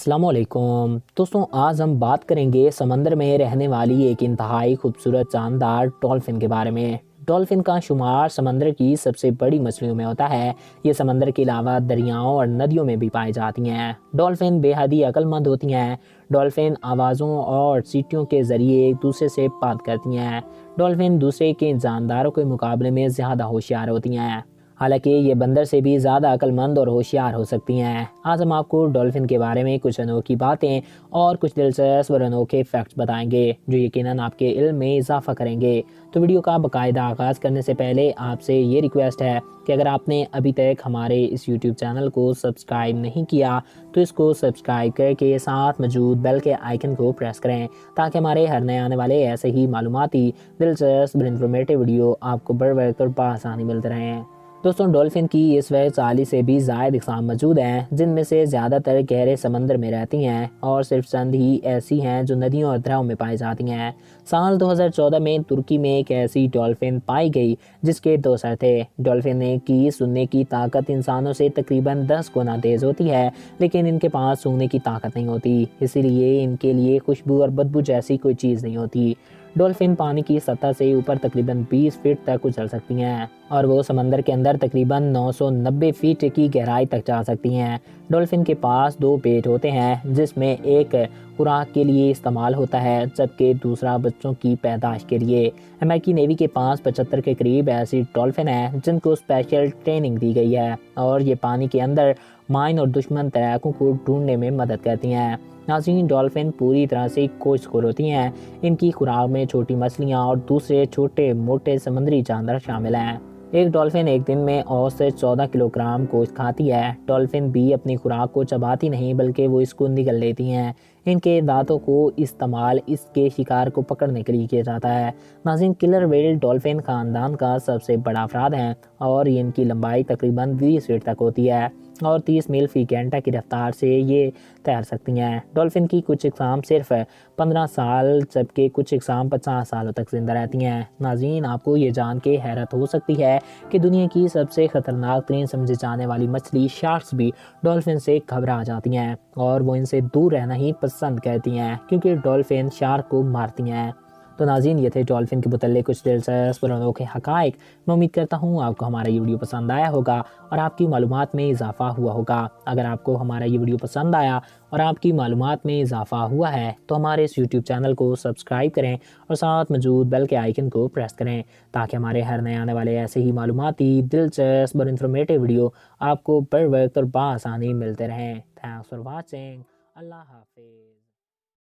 अस्सलामुअलैकुम दोस्तों, आज हम बात करेंगे समंदर में रहने वाली एक इंतहाई खूबसूरत जानदार डॉल्फिन के बारे में। डॉल्फिन का शुमार समंदर की सबसे बड़ी मछलियों में होता है। ये समंदर के अलावा दरियाओं और नदियों में भी पाई जाती हैं। डॉल्फिन बेहद ही अक्लमंद होती हैं। डॉल्फिन आवाज़ों और सीटियों के ज़रिए एक दूसरे से बात करती हैं। डॉल्फिन दूसरे के जानदारों के मुकाबले में ज़्यादा होशियार होती हैं। हालांकि ये बंदर से भी ज़्यादा अक्लमंद और होशियार हो सकती हैं। आज हम आपको डॉल्फिन के बारे में कुछ अनोखी बातें और कुछ दिलचस्प और अनोखे फैक्ट्स बताएंगे जो यकीनन आपके इल्म में इजाफा करेंगे। तो वीडियो का बाकायदा आगाज़ करने से पहले आपसे ये रिक्वेस्ट है कि अगर आपने अभी तक हमारे इस यूट्यूब चैनल को सब्सक्राइब नहीं किया तो इसको सब्सक्राइब करके साथ मौजूद बेल के आइकन को प्रेस करें ताकि हमारे हर नए आने वाले ऐसे ही मालूमाती दिलचस्प और इन्फॉर्मेटिव वीडियो आपको बर वक्त और बआसानी मिलते रहें। दोस्तों, डॉल्फिन की इस वक्त 40 से भी ज़ायद इक़साम मौजूद हैं, जिनमें से ज़्यादातर गहरे समंदर में रहती हैं और सिर्फ चंद ही ऐसी हैं जो नदियों और दरियाओं में पाई जाती हैं। साल 2014 में तुर्की में एक ऐसी डॉल्फिन पाई गई जिसके दो सर थे। डॉल्फिन की सुनने की ताकत इंसानों से तकरीबन 10 गुना तेज़ होती है, लेकिन इनके पास सूंघने की ताकत नहीं होती, इसीलिए इनके लिए खुशबू और बदबू जैसी कोई चीज़ नहीं होती। डॉल्फिन पानी की सतह से ऊपर तकरीबन 20 फीट तक उछल सकती हैं और वो समंदर के अंदर तकरीबन 990 फीट की गहराई तक जा सकती हैं। डॉल्फिन के पास दो पेट होते हैं, जिसमें एक खुराक के लिए इस्तेमाल होता है जबकि दूसरा बच्चों की पैदाइश के लिए। अमेरिकी नेवी के पास 75 के करीब ऐसी डॉल्फिन है जिनको स्पेशल ट्रेनिंग दी गई है और ये पानी के अंदर माइन और दुश्मन तैराकों को ढूंढने में मदद करती हैं। नाज़रीन, डॉल्फिन पूरी तरह से कोसखोर होती हैं। इनकी खुराक में छोटी मछलियाँ और दूसरे छोटे मोटे समुद्री जानवर शामिल हैं। एक डॉल्फिन एक दिन में औसत 14 किलोग्राम गोश्त खाती है। डॉल्फिन भी अपनी खुराक को चबाती नहीं बल्कि वो इसको निगल लेती हैं। इनके दांतों को इस्तेमाल इसके शिकार को पकड़ने के लिए किया जाता है। नाज़रीन, किलर व्हेल डॉल्फिन खानदान का सबसे बड़ा अफराद हैं और इनकी लंबाई तकरीबन 20 फीट तक होती है और 30 मील फी घंटा की रफ्तार से ये तैर सकती हैं। डॉल्फिन की कुछ इक़साम सिर्फ 15 साल जबकि कुछ इक़साम 50 सालों तक जिंदा रहती हैं। नाज़रीन, आपको ये जान के हैरत हो सकती है कि दुनिया की सबसे ख़तरनाक तरीन समझी जाने वाली मछली शार्क्स भी डॉल्फिन से घबरा जाती हैं और वो इनसे दूर रहना ही पसंद करती हैं क्योंकि डॉल्फिन शार्क को मारती हैं। तो नाज़रीन, ये थे डॉल्फिन के मुतल्लिक़ कुछ दिलचस्प और अनोखे हक़ाइक़। मैं उम्मीद करता हूँ आपको हमारा ये वीडियो पसंद आया होगा और आपकी मालूमात में इजाफ़ा हुआ होगा। अगर आपको हमारा ये वीडियो पसंद आया और आपकी मालूमात में इजाफ़ा हुआ है तो हमारे इस यूट्यूब चैनल को सब्सक्राइब करें और साथ मौजूद बेल के आइकन को प्रेस करें ताकि हमारे हर नए आने वाले ऐसे ही मालूमाती दिलचस्प और इन्फॉर्मेटिव वीडियो आपको बर वक्त और बआसानी मिलते रहें। Thanks for watching. अल्लाह हाफिज़।